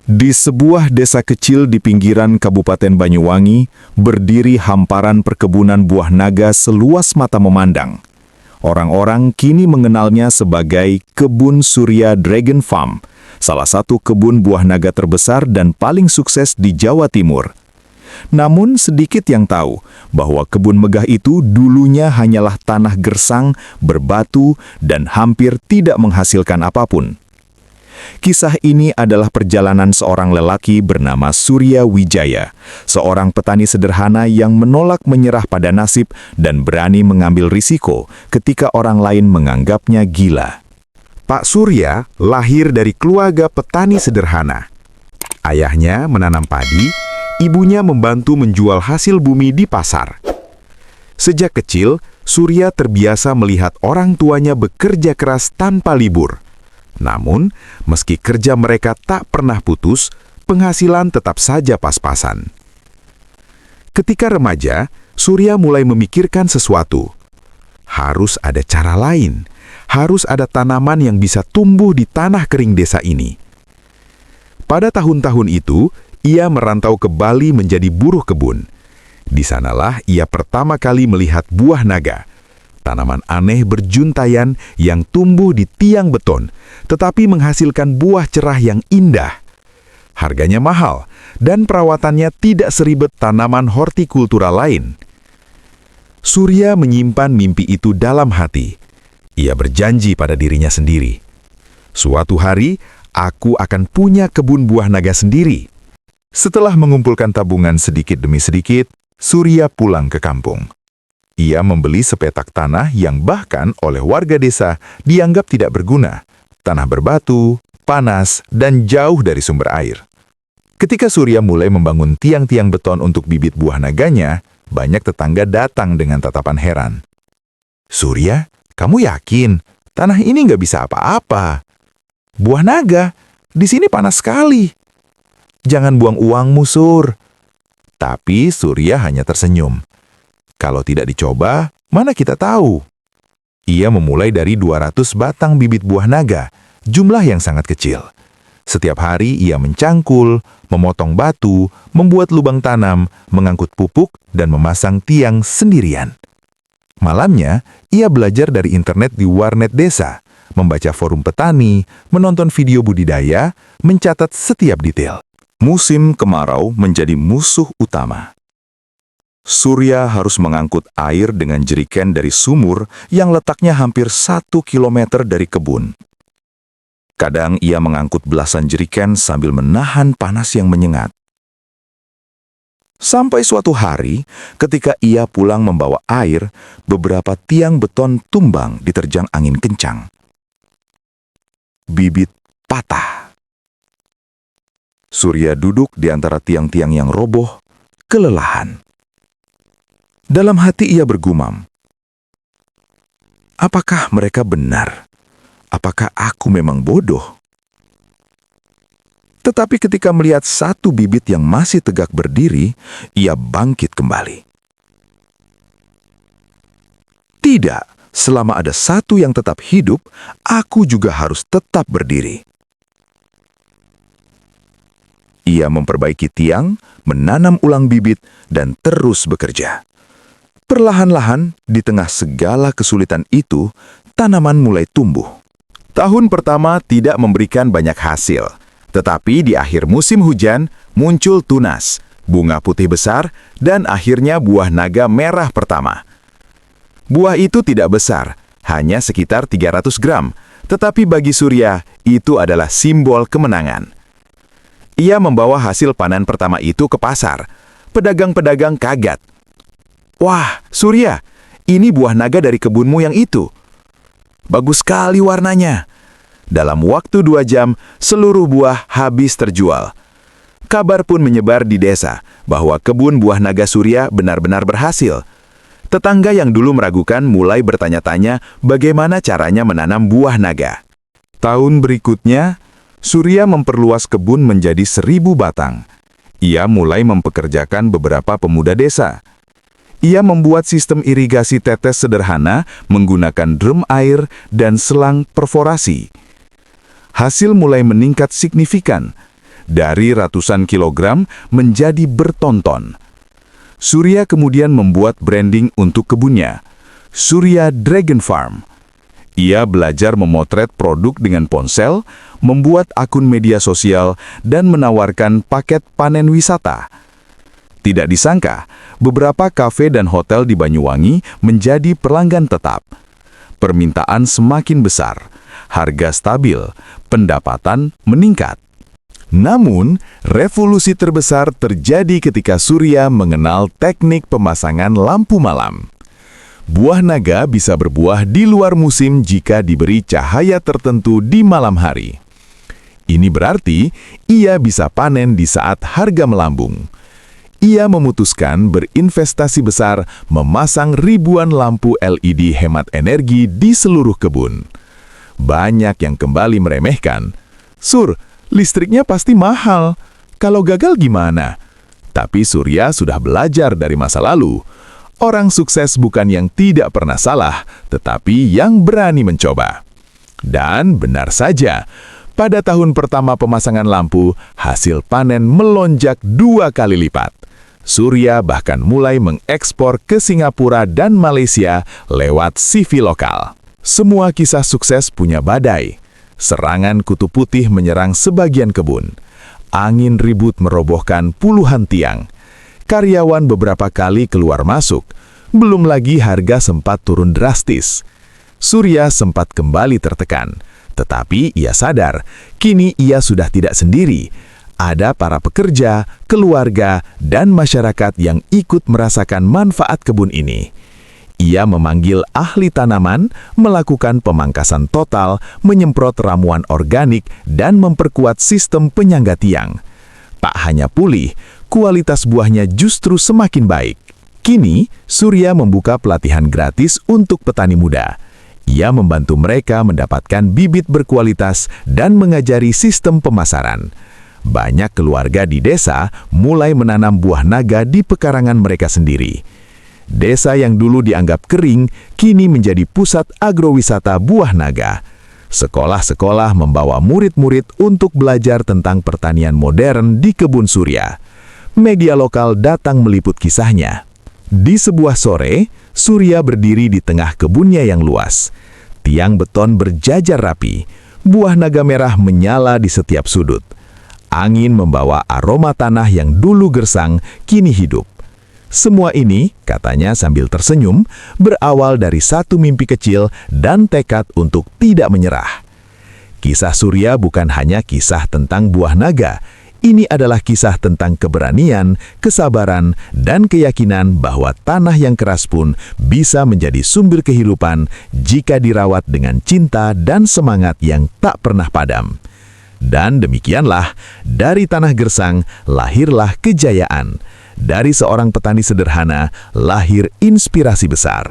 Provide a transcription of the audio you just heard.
Di sebuah desa kecil di pinggiran Kabupaten Banyuwangi, berdiri hamparan perkebunan buah naga seluas mata memandang. Orang-orang kini mengenalnya sebagai Kebun Surya Dragon Farm, salah satu kebun buah naga terbesar dan paling sukses di Jawa Timur. Namun sedikit yang tahu bahwa kebun megah itu dulunya hanyalah tanah gersang, berbatu, dan hampir tidak menghasilkan apapun. Kisah ini adalah perjalanan seorang lelaki bernama Surya Wijaya, seorang petani sederhana yang menolak menyerah pada nasib dan berani mengambil risiko ketika orang lain menganggapnya gila. Pak Surya lahir dari keluarga petani sederhana. Ayahnya menanam padi, ibunya membantu menjual hasil bumi di pasar. Sejak kecil, Surya terbiasa melihat orang tuanya bekerja keras tanpa libur. Namun, meski kerja mereka tak pernah putus, penghasilan tetap saja pas-pasan. Ketika remaja, Surya mulai memikirkan sesuatu. Harus ada cara lain, harus ada tanaman yang bisa tumbuh di tanah kering desa ini. Pada tahun-tahun itu, ia merantau ke Bali menjadi buruh kebun. Di sanalah ia pertama kali melihat buah naga. Tanaman aneh berjuntayan yang tumbuh di tiang beton, tetapi menghasilkan buah cerah yang indah. Harganya mahal, dan perawatannya tidak seribet tanaman hortikultura lain. Surya menyimpan mimpi itu dalam hati. Ia berjanji pada dirinya sendiri. Suatu hari, aku akan punya kebun buah naga sendiri. Setelah mengumpulkan tabungan sedikit demi sedikit, Surya pulang ke kampung. Ia membeli sepetak tanah yang bahkan oleh warga desa dianggap tidak berguna. Tanah berbatu, panas, dan jauh dari sumber air. Ketika Surya mulai membangun tiang-tiang beton untuk bibit buah naganya, banyak tetangga datang dengan tatapan heran. "Surya, kamu yakin tanah ini nggak bisa apa-apa? Buah naga, di sini panas sekali. Jangan buang uangmu, Sur." Tapi Surya hanya tersenyum. Kalau tidak dicoba, mana kita tahu? Ia memulai dari 200 batang bibit buah naga, jumlah yang sangat kecil. Setiap hari ia mencangkul, memotong batu, membuat lubang tanam, mengangkut pupuk, dan memasang tiang sendirian. Malamnya, ia belajar dari internet di warnet desa, membaca forum petani, menonton video budidaya, mencatat setiap detail. Musim kemarau menjadi musuh utama. Surya harus mengangkut air dengan jeriken dari sumur yang letaknya hampir 1 kilometer dari kebun. Kadang ia mengangkut belasan jeriken sambil menahan panas yang menyengat. Sampai suatu hari, ketika ia pulang membawa air, beberapa tiang beton tumbang diterjang angin kencang. Bibit patah. Surya duduk di antara tiang-tiang yang roboh, kelelahan. Dalam hati ia bergumam, apakah mereka benar? Apakah aku memang bodoh? Tetapi ketika melihat satu bibit yang masih tegak berdiri, ia bangkit kembali. Tidak, selama ada satu yang tetap hidup, aku juga harus tetap berdiri. Ia memperbaiki tiang, menanam ulang bibit, dan terus bekerja. Perlahan-lahan, di tengah segala kesulitan itu, tanaman mulai tumbuh. Tahun pertama tidak memberikan banyak hasil, tetapi di akhir musim hujan muncul tunas, bunga putih besar, dan akhirnya buah naga merah pertama. Buah itu tidak besar, hanya sekitar 300 gram, tetapi bagi Surya, itu adalah simbol kemenangan. Ia membawa hasil panen pertama itu ke pasar. Pedagang-pedagang kaget. "Wah, Surya, ini buah naga dari kebunmu yang itu. Bagus sekali warnanya." Dalam waktu 2 jam, seluruh buah habis terjual. Kabar pun menyebar di desa bahwa kebun buah naga Surya benar-benar berhasil. Tetangga yang dulu meragukan mulai bertanya-tanya bagaimana caranya menanam buah naga. Tahun berikutnya, Surya memperluas kebun menjadi 1000 batang. Ia mulai mempekerjakan beberapa pemuda desa. Ia membuat sistem irigasi tetes sederhana menggunakan drum air dan selang perforasi. Hasil mulai meningkat signifikan. dari ratusan kilogram menjadi bertonton. Surya kemudian membuat branding untuk kebunnya, Surya Dragon Farm. Ia belajar memotret produk dengan ponsel, membuat akun media sosial, dan menawarkan paket panen wisata. Tidak disangka, beberapa kafe dan hotel di Banyuwangi menjadi pelanggan tetap. Permintaan semakin besar, harga stabil, pendapatan meningkat. Namun, revolusi terbesar terjadi ketika Surya mengenal teknik pemasangan lampu malam. Buah naga bisa berbuah di luar musim jika diberi cahaya tertentu di malam hari. Ini berarti ia bisa panen di saat harga melambung. Ia memutuskan berinvestasi besar memasang ribuan lampu LED hemat energi di seluruh kebun. Banyak yang kembali meremehkan, "Sur, listriknya pasti mahal. Kalau gagal gimana?" Tapi Surya sudah belajar dari masa lalu. Orang sukses bukan yang tidak pernah salah, tetapi yang berani mencoba. Dan benar saja, pada tahun pertama pemasangan lampu, hasil panen melonjak 2 kali lipat. Surya bahkan mulai mengekspor ke Singapura dan Malaysia lewat CV lokal. Semua kisah sukses punya badai. Serangan kutu putih menyerang sebagian kebun. Angin ribut merobohkan puluhan tiang. Karyawan beberapa kali keluar masuk. Belum lagi harga sempat turun drastis. Surya sempat kembali tertekan. Tetapi ia sadar, kini ia sudah tidak sendiri. Ada para pekerja, keluarga, dan masyarakat yang ikut merasakan manfaat kebun ini. Ia memanggil ahli tanaman, melakukan pemangkasan total, menyemprot ramuan organik, dan memperkuat sistem penyangga tiang. Tak hanya pulih, kualitas buahnya justru semakin baik. Kini, Surya membuka pelatihan gratis untuk petani muda. Ia membantu mereka mendapatkan bibit berkualitas dan mengajari sistem pemasaran. Banyak keluarga di desa mulai menanam buah naga di pekarangan mereka sendiri. Desa yang dulu dianggap kering, kini menjadi pusat agrowisata buah naga. Sekolah-sekolah membawa murid-murid untuk belajar tentang pertanian modern di kebun Surya. Media lokal datang meliput kisahnya. Di sebuah sore, Surya berdiri di tengah kebunnya yang luas. Tiang beton berjajar rapi, buah naga merah menyala di setiap sudut. Angin membawa aroma tanah yang dulu gersang, kini hidup. Semua ini, katanya sambil tersenyum, berawal dari satu mimpi kecil dan tekad untuk tidak menyerah. Kisah Surya bukan hanya kisah tentang buah naga. Ini adalah kisah tentang keberanian, kesabaran, dan keyakinan bahwa tanah yang keras pun bisa menjadi sumber kehidupan jika dirawat dengan cinta dan semangat yang tak pernah padam. Dan demikianlah, dari tanah gersang lahirlah kejayaan. Dari seorang petani sederhana, lahir inspirasi besar.